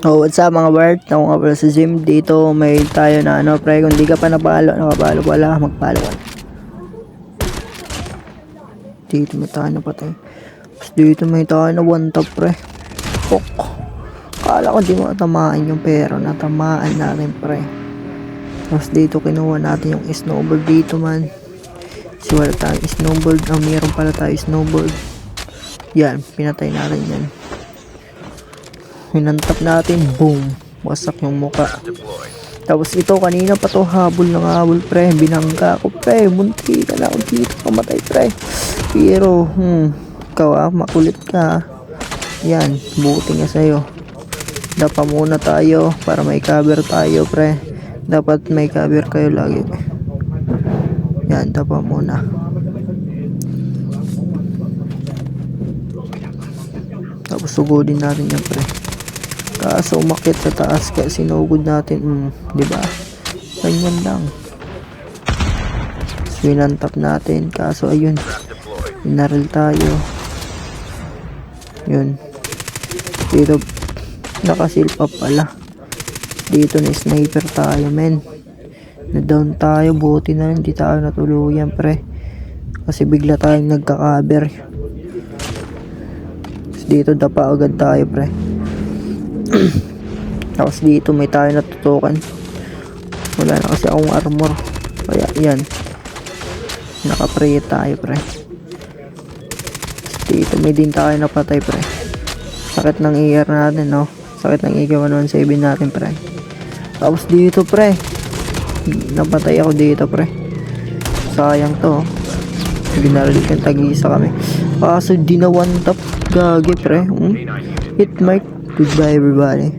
Oh, what's up mga Bart? Ako nga pala sa gym. Dito may tayo na ano, pre. Kung di ka pa nakapalo pala, magpalo ka. Dito may tayo na patay. Tapos dito may tayo na one tap, pre. Pok. Kala ko di mo tamaan yung pero natamaan natin, pre. Tapos dito kinuha natin yung snowboard dito, man. Kasi wala tayong snowboard. Meron pala tayo snowboard. Yan, pinatay natin yan. Hinantap natin, boom, wasak yung muka. Tapos ito kanina pa to, habol ng habol, pre. Binangga ko, pre. Munti ka na ako dito, kamatay, pre. Pero ikaw makulit ka. Yan, buti nga sa'yo. Dapa muna tayo para may cover tayo, pre. Dapat may cover kayo lagi. Yan, dapa muna. Tapos sugodin natin yan, pre. Kaso umakyat sa taas kaya sinugod natin, di ba? Ganyan lang. Swinantap natin kaso ayun, inaril tayo. Yun. Dito nakasilpa pala. Dito na sniper tayo, men. Na down tayo, buti na hindi tayo natuluyan, pre. Kasi bigla tayong nagka-cover. Dito dapa agad tayo, pre. Tapos dito may tayo natutukan. Wala na kasi akong armor. Kaya yan, naka-pray tayo, pre. Tapos dito may din tayo napatay, pre. Sakit ng ER natin, no? Sakit ng EK117 natin, pre. Tapos dito, pre, napatay ako dito, pre. Sayang to. Binaril kang tag-isa kami. Kaso di na one tap. Gagi, pre. Hit mark. Goodbye, everybody.